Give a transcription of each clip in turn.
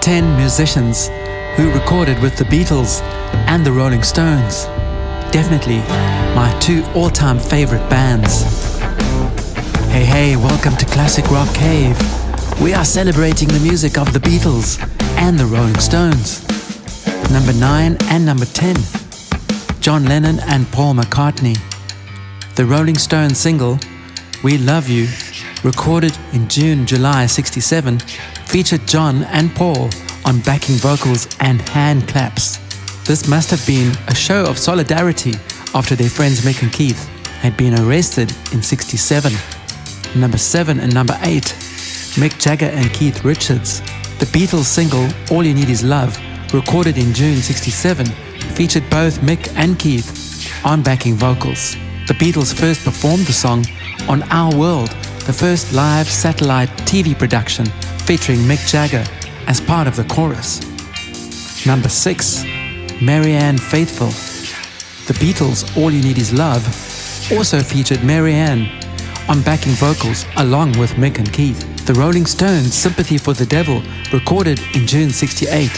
10 musicians who recorded with the Beatles and the Rolling Stones. Definitely my two all-time favorite bands. Hey, welcome to Classic Rock Cave. We are celebrating the music of the Beatles and the Rolling Stones. Number 9 and number 10, John Lennon and Paul McCartney. The Rolling Stones single, We Love You, recorded in July 67, featured John and Paul on backing vocals and hand claps. This must have been a show of solidarity after their friends Mick and Keith had been arrested in 67. Number 7 and number 8, Mick Jagger and Keith Richards. The Beatles single All You Need Is Love, recorded in June 67, featured both Mick and Keith on backing vocals. The Beatles first performed the song on Our World, the first live satellite TV production featuring Mick Jagger as part of the chorus. Number 6, Marianne Faithfull. The Beatles' All You Need Is Love also featured Marianne on backing vocals along with Mick and Keith. The Rolling Stones' Sympathy for the Devil, recorded in June 68,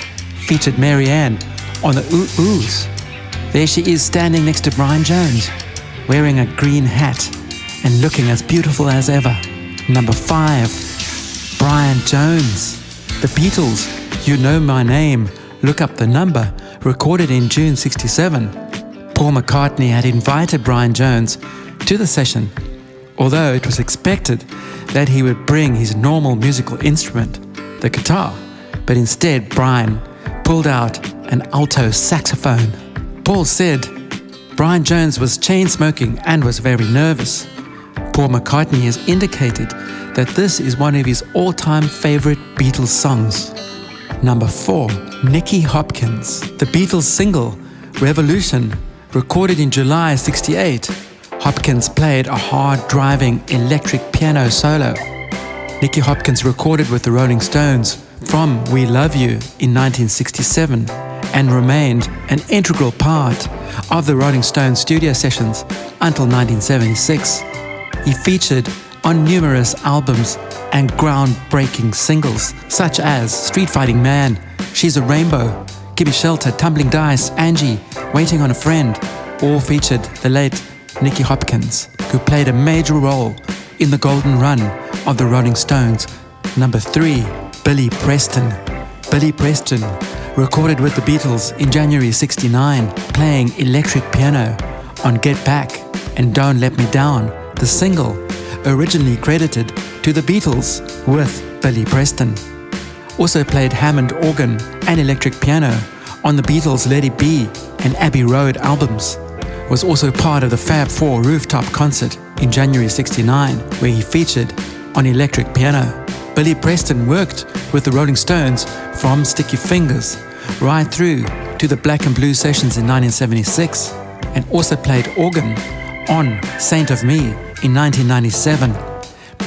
featured Marianne on the Ooh-Oohs. There she is standing next to Brian Jones, wearing a green hat and looking as beautiful as ever. Number 5, Brian Jones. The Beatles' You Know My Name, Look Up the Number, recorded in June 67. Paul McCartney had invited Brian Jones to the session, although it was expected that he would bring his normal musical instrument, the guitar, but instead Brian pulled out an alto saxophone. Paul said Brian Jones was chain-smoking and was very nervous. Paul McCartney has indicated that this is one of his all-time favorite Beatles songs. Number 4, Nicky Hopkins. The Beatles single Revolution, recorded in July 68, Hopkins played a hard-driving electric piano solo. Nicky Hopkins recorded with the Rolling Stones from We Love You in 1967 and remained an integral part of the Rolling Stones studio sessions until 1976. He featured on numerous albums and groundbreaking singles such as Street Fighting Man, She's a Rainbow, Gimme Shelter, Tumbling Dice, Angie, Waiting on a Friend, all featured the late Nicky Hopkins, who played a major role in the golden run of the Rolling Stones. Number 3, Billy Preston. Billy Preston recorded with the Beatles in January 69, playing electric piano on Get Back and Don't Let Me Down, the single originally credited to the Beatles with Billy Preston. Also played Hammond organ and electric piano on the Beatles' Let It Be and Abbey Road albums. Was also part of the Fab Four rooftop concert in January 69, where he featured on electric piano. Billy Preston worked with the Rolling Stones from Sticky Fingers right through to the Black and Blue sessions in 1976, and also played organ on Saint of Me in 1997.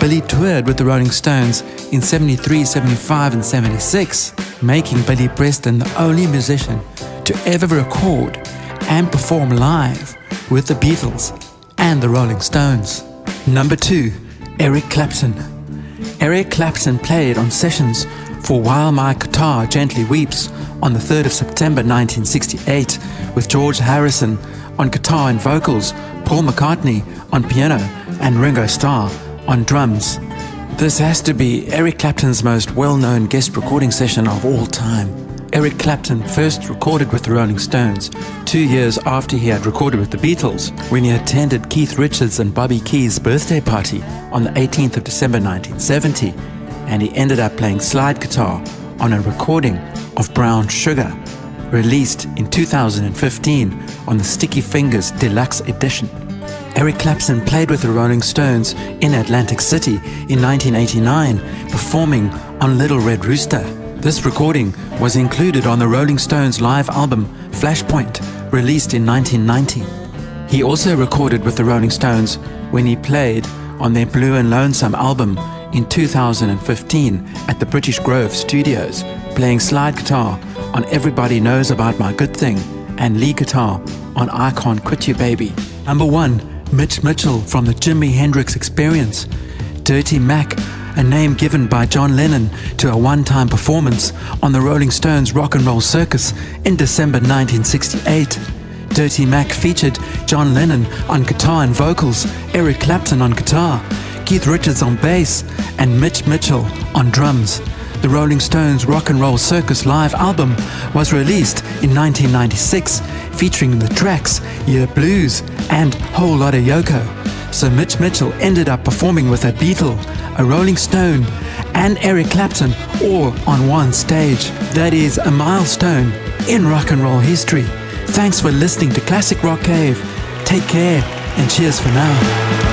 Billy toured with the Rolling Stones in 73, 75 and 76, making Billy Preston the only musician to ever record and perform live with the Beatles and the Rolling Stones. Number 2, Eric Clapton. Eric Clapton played on sessions for While My Guitar Gently Weeps on the 3rd of September 1968 with George Harrison on guitar and vocals, Paul McCartney on piano and Ringo Starr on drums. This has to be Eric Clapton's most well-known guest recording session of all time. Eric Clapton first recorded with the Rolling Stones 2 years after he had recorded with the Beatles, when he attended Keith Richards and Bobby Keys' birthday party on the 18th of December 1970, and he ended up playing slide guitar on a recording of Brown Sugar, released in 2015 on the Sticky Fingers Deluxe Edition. Eric Clapton played with the Rolling Stones in Atlantic City in 1989, performing on Little Red Rooster. This recording was included on the Rolling Stones live album Flashpoint, released in 1990. He also recorded with the Rolling Stones when he played on their Blue and Lonesome album in 2015 at the British Grove Studios, playing slide guitar on Everybody Knows About My Good Thing and lead guitar on I Can't Quit You Baby. Number 1, Mick Mitchell from the Jimi Hendrix Experience. Dirty Mac a name given by John Lennon to a one-time performance on the Rolling Stones Rock and Roll Circus in December 1968. Dirty Mac featured John Lennon on guitar and vocals, Eric Clapton on guitar, Keith Richards on bass, and Mick Mitchell on drums. The Rolling Stones Rock and Roll Circus live album was released in 1996, featuring the tracks Yeah Blues and Whole Lotta Yoko. So Mick Mitchell ended up performing with a Beatle, a Rolling Stone, and Eric Clapton all on one stage. That is a milestone in rock and roll history. Thanks for listening to Classic Rock Cave. Take care and cheers for now.